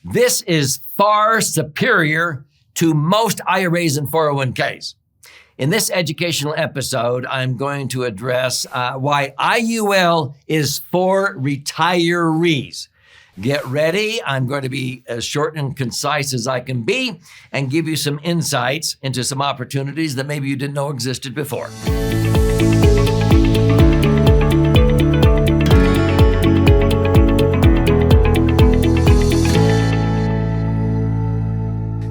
This is far superior to most IRAs and 401ks. In this educational episode, I'm going to address why IUL is for retirees. Get ready. I'm going to be as short and concise as I can be and give you some insights into some opportunities that maybe you didn't know existed before.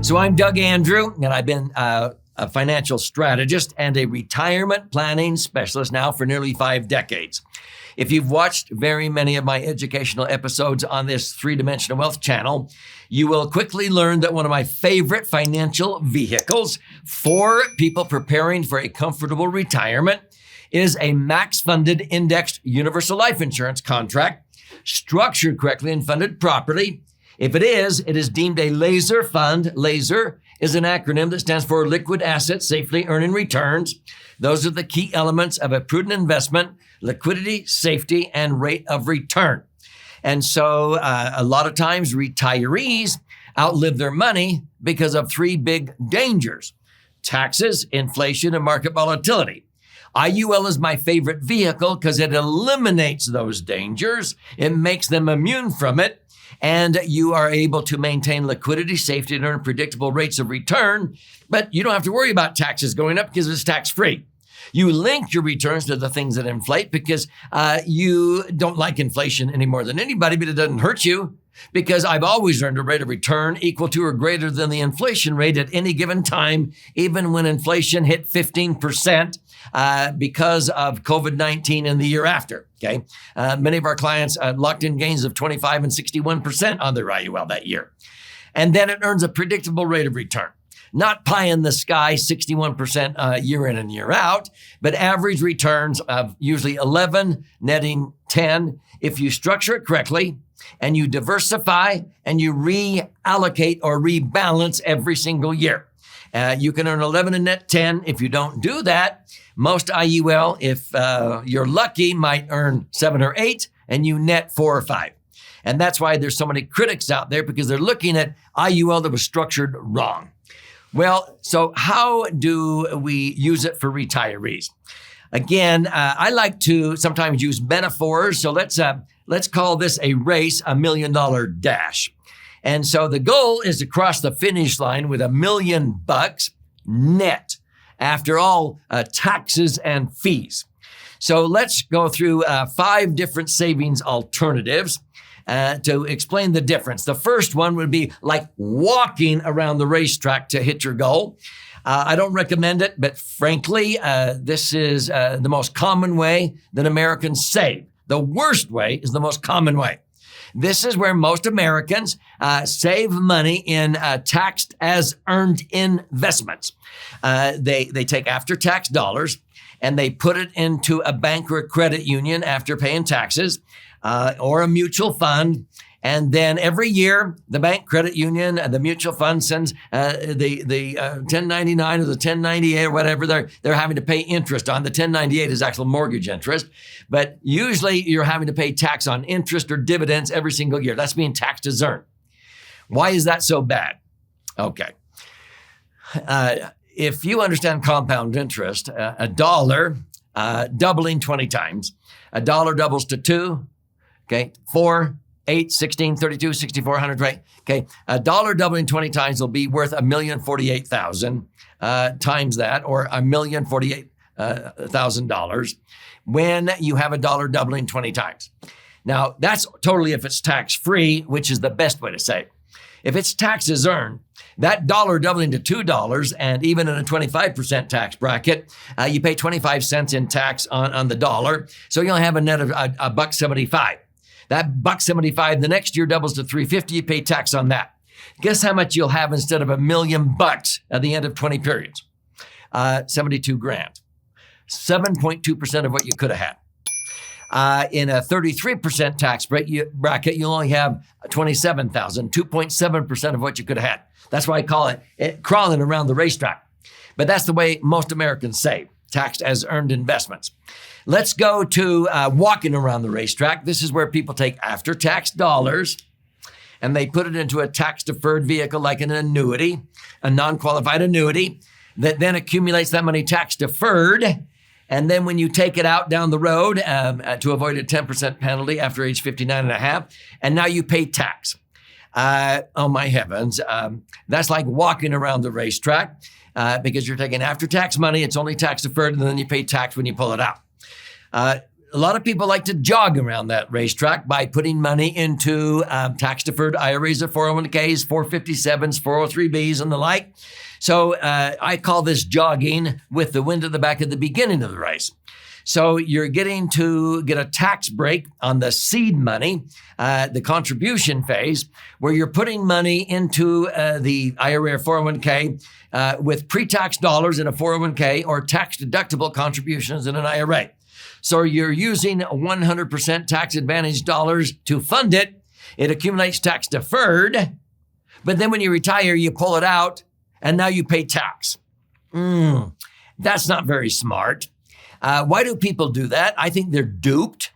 So I'm Doug Andrew, and I've been a financial strategist and a retirement planning specialist now for nearly 5 decades. If you've watched very many of my educational episodes on this three-dimensional wealth channel, you will quickly learn that one of my favorite financial vehicles for people preparing for a comfortable retirement is a max-funded indexed universal life insurance contract, structured correctly and funded properly. If it is deemed a laser fund. Laser is an acronym that stands for liquid assets safely earning returns. Those are the key elements of a prudent investment: liquidity, safety, and rate of return. And so a lot of times retirees outlive their money because of 3 big dangers: taxes, inflation, and market volatility. IUL is my favorite vehicle because it eliminates those dangers. It makes them immune from it. And you are able to maintain liquidity, safety, and earn predictable rates of return. But you don't have to worry about taxes going up because it's tax-free. You link your returns to the things that inflate because you don't like inflation any more than anybody, but it doesn't hurt you because I've always earned a rate of return equal to or greater than the inflation rate at any given time, even when inflation hit 15% because of COVID-19 and the year after. Okay, many of our clients locked in gains of 25 and 61% on their IUL that year. And then it earns a predictable rate of return. Not pie in the sky, 61% year in and year out, but average returns of usually 11, netting 10. If you structure it correctly and you diversify and you reallocate or rebalance every single year. You can earn 11 and net 10. If you don't do that, most IUL, if you're lucky, might earn 7 or 8 and you net 4 or 5. And that's why there's so many critics out there, because they're looking at IUL that was structured wrong. Well, so how do we use it for retirees? Again, I like to sometimes use metaphors. So let's call this a race, $1 million dash. And so the goal is to cross the finish line with $1 million net after all taxes and fees. So let's go through 5 different savings alternatives to explain the difference. The first one would be like walking around the racetrack to hit your goal. I don't recommend it, but frankly, this is the most common way that Americans save. The worst way is the most common way. This is where most Americans save money in taxed as earned investments. They take after-tax dollars and they put it into a bank or a credit union after paying taxes, or a mutual fund. And then every year, the bank, credit union, the mutual fund sends the 1099 or the 1098 or whatever they're having to pay interest on. The 1098 is actual mortgage interest, but usually you're having to pay tax on interest or dividends every single year. That's being taxed as earned. Why is that so bad? Okay. If you understand compound interest, a dollar doubling 20 times, a dollar doubles to 2, okay, 4, 8, 16, 32, 64, 100, right? Okay, a dollar doubling 20 times will be worth $1,048,000 times that, or $1,048,000 when you have a dollar doubling 20 times. Now, that's totally if it's tax-free, which is the best way to save. If it's taxes earned, that dollar doubling to $2, and even in a 25% tax bracket, you pay 25 cents in tax on the dollar, so you only have a net of $1.75. That $1.75 the next year doubles to $3.50. You pay tax on that. Guess how much you'll have instead of $1 million at the end of 20 periods? 72 grand. 7.2% of what you could have had. In a 33% tax bracket, you'll only have 27,000, 2.7% of what you could have had. That's why I call it crawling around the racetrack. But that's the way most Americans save, taxed as earned investments. Let's go to walking around the racetrack. This is where people take after-tax dollars and they put it into a tax-deferred vehicle like an annuity, a non-qualified annuity, that then accumulates that money tax-deferred. And then when you take it out down the road to avoid a 10% penalty after age 59 and a half, and now you pay tax. Oh my heavens. That's like walking around the racetrack because you're taking after-tax money. It's only tax-deferred, and then you pay tax when you pull it out. A lot of people like to jog around that racetrack by putting money into tax-deferred IRAs or 401ks, 457s, 403bs, and the like. So I call this jogging with the wind at the back at the beginning of the race. So you're getting to get a tax break on the seed money, the contribution phase, where you're putting money into the IRA or 401k with pre-tax dollars in a 401k or tax-deductible contributions in an IRA. So you're using 100% tax advantage dollars to fund it. It accumulates tax deferred, but then when you retire, you pull it out and now you pay tax. That's not very smart. Why do people do that? I think they're duped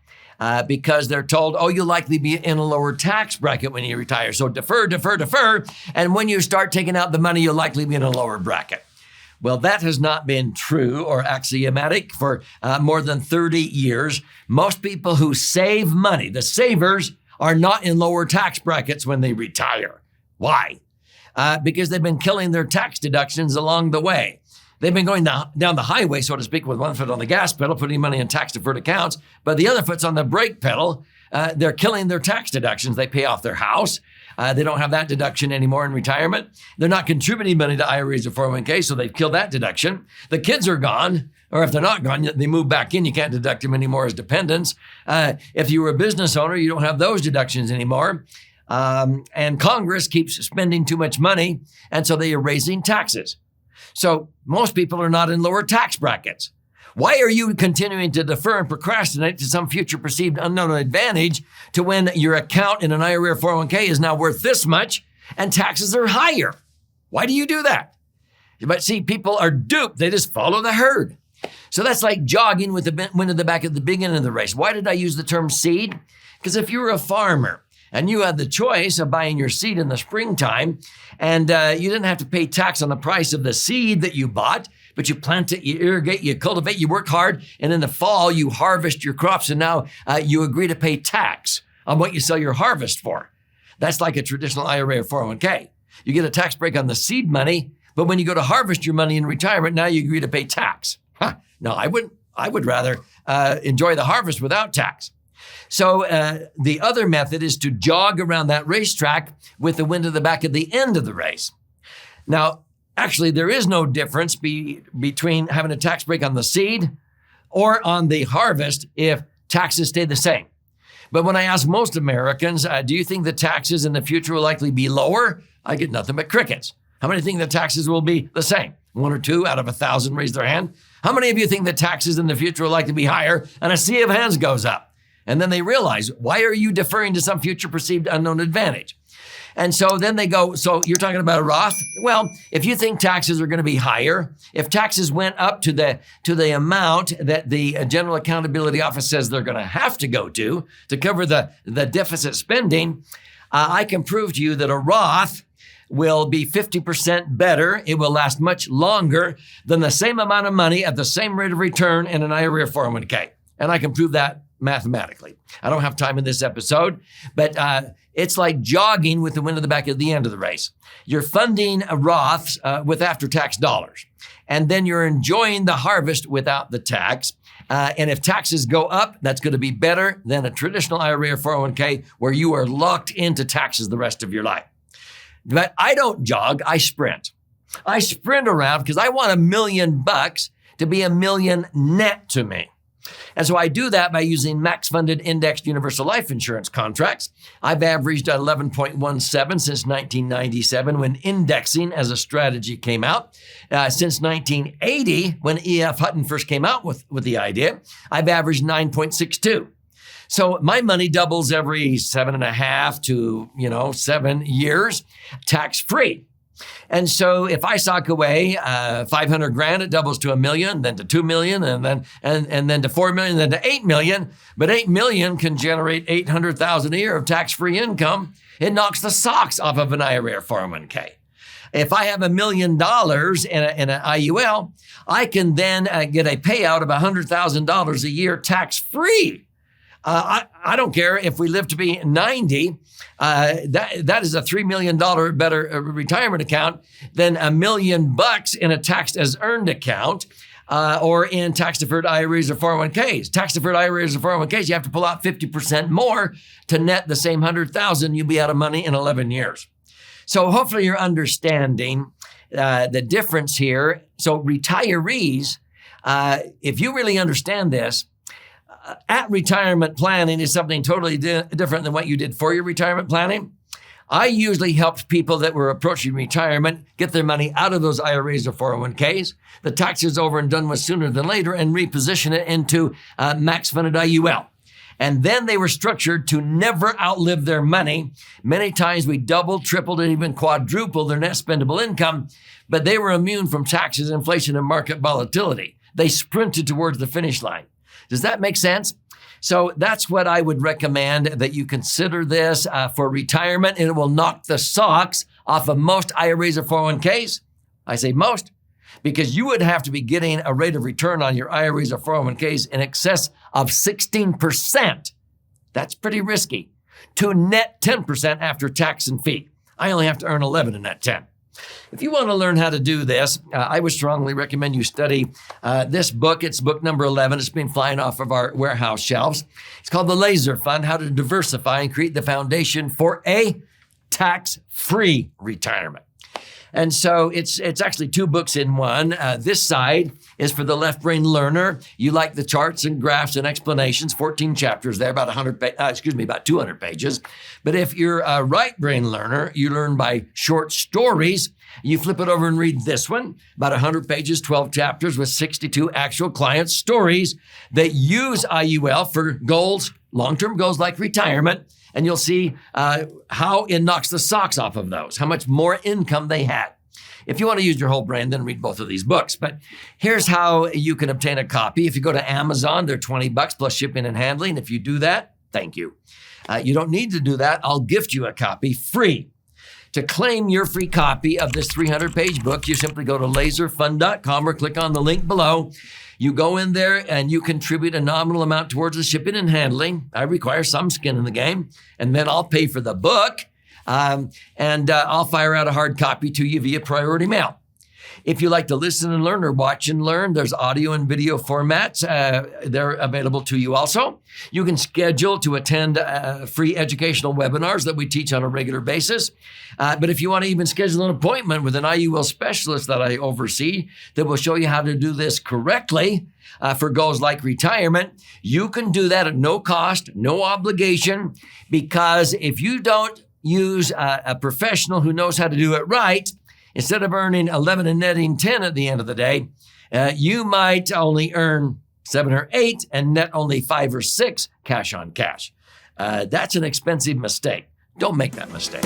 because they're told, oh, you'll likely be in a lower tax bracket when you retire. So defer, defer, defer. And when you start taking out the money, you'll likely be in a lower bracket. Well, that has not been true or axiomatic for more than 30 years. Most people who save money, the savers, are not in lower tax brackets when they retire. Why? Because they've been killing their tax deductions along the way. They've been going down the highway, so to speak, with one foot on the gas pedal, putting money in tax-deferred accounts, but the other foot's on the brake pedal. They're killing their tax deductions. They pay off their house. They don't have that deduction anymore in retirement. They're not contributing money to IRAs or 401k, so they've killed that deduction. The kids are gone, or if they're not gone, they move back in. You can't deduct them anymore as dependents. If you were a business owner, you don't have those deductions anymore. And Congress keeps spending too much money, and so they are raising taxes. So most people are not in lower tax brackets. Why are you continuing to defer and procrastinate to some future perceived unknown advantage to when your account in an IRA or 401k is now worth this much and taxes are higher? Why do you do that? But see, people are duped. They just follow the herd. So that's like jogging with the wind at the back at the beginning of the race. Why did I use the term seed? Because if you were a farmer and you had the choice of buying your seed in the springtime and you didn't have to pay tax on the price of the seed that you bought, but you plant it, you irrigate, you cultivate, you work hard, and in the fall, you harvest your crops, and now you agree to pay tax on what you sell your harvest for. That's like a traditional IRA or 401k. You get a tax break on the seed money, but when you go to harvest your money in retirement, now you agree to pay tax. No, I wouldn't. I would rather enjoy the harvest without tax. So the other method is to jog around that racetrack with the wind at the back at the end of the race. Now, actually, there is no difference between having a tax break on the seed or on the harvest if taxes stay the same. But when I ask most Americans, do you think the taxes in the future will likely be lower? I get nothing but crickets. How many think the taxes will be the same? 1 or 2 out of 1,000 raise their hand. How many of you think the taxes in the future will likely be higher? And a sea of hands goes up. And then they realize, why are you deferring to some future perceived unknown advantage? And so then they go, so you're talking about a Roth? Well, if you think taxes are going to be higher, if taxes went up to the amount that the General Accountability Office says they're going to have to go to cover the deficit spending, I can prove to you that a Roth will be 50% better. It will last much longer than the same amount of money at the same rate of return in an IRA or 401k. And I can prove that mathematically. I don't have time in this episode, but it's like jogging with the wind at the back at the end of the race. You're funding Roths with after-tax dollars, and then you're enjoying the harvest without the tax. And if taxes go up, that's going to be better than a traditional IRA or 401k where you are locked into taxes the rest of your life. But I don't jog, I sprint. I sprint around because I want $1 million to be $1 million net to me. And so I do that by using max-funded indexed universal life insurance contracts. I've averaged 11.17 since 1997 when indexing as a strategy came out. Since 1980, when E.F. Hutton first came out with the idea, I've averaged 9.62. So my money doubles every 7.5 to 7 years, tax-free. And so if I sock away 500 grand, it doubles to $1 million, then to 2 million, and then to 4 million, then to 8 million. But 8 million can generate 800,000 a year of tax-free income. It knocks the socks off of an IRA or 401k. If I have $1 million in an IUL, I can then get a payout of $100,000 a year tax-free. I don't care if we live to be 90. That is a $3 million better retirement account than $1 million in a taxed as earned account, or in tax-deferred IRAs or 401ks. Tax-deferred IRAs or 401ks, you have to pull out 50% more to net the same 100,000. You'll be out of money in 11 years. So hopefully you're understanding the difference here. So retirees, if you really understand this, at retirement planning is something totally different than what you did for your retirement planning. I usually helped people that were approaching retirement get their money out of those IRAs or 401ks. The tax is over and done with sooner than later, and reposition it into max funded IUL. And then they were structured to never outlive their money. Many times we doubled, tripled, and even quadrupled their net spendable income, but they were immune from taxes, inflation, and market volatility. They sprinted towards the finish line. Does that make sense? So that's what I would recommend, that you consider this for retirement, and it will knock the socks off of most IRAs or 401ks. I say most, because you would have to be getting a rate of return on your IRAs or 401ks in excess of 16%. That's pretty risky. To net 10% after tax and fee. I only have to earn 11 in that 10. If you want to learn how to do this, I would strongly recommend you study this book. It's book number 11. It's been flying off of our warehouse shelves. It's called The Laser Fund, How to Diversify and Create the Foundation for a Tax-Free Retirement. And so it's actually two books in one. This side is for the left brain learner. You like the charts and graphs and explanations, 14 chapters there, about 200 pages. But if you're a right brain learner, you learn by short stories. You flip it over and read this one, about 100 pages, 12 chapters with 62 actual client stories that use IUL for goals, long-term goals like retirement. And you'll see how it knocks the socks off of those, how much more income they had. If you want to use your whole brain, then read both of these books. But here's how you can obtain a copy. If you go to Amazon, they're $20 plus shipping and handling. If you do that, thank you. You don't need to do that. I'll gift you a copy free. To claim your free copy of this 300-page book, you simply go to laserfund.com or click on the link below. You go in there and you contribute a nominal amount towards the shipping and handling. I require some skin in the game, and then I'll pay for the book, and I'll fire out a hard copy to you via priority mail. If you like to listen and learn or watch and learn, there's audio and video formats. They're available to you also. You can schedule to attend free educational webinars that we teach on a regular basis. But if you want to even schedule an appointment with an IUL specialist that I oversee that will show you how to do this correctly for goals like retirement, you can do that at no cost, no obligation, because if you don't use a professional who knows how to do it right, instead of earning 11 and netting 10 at the end of the day, you might only earn 7 or 8 and net only 5 or 6 cash on cash. That's an expensive mistake. Don't make that mistake.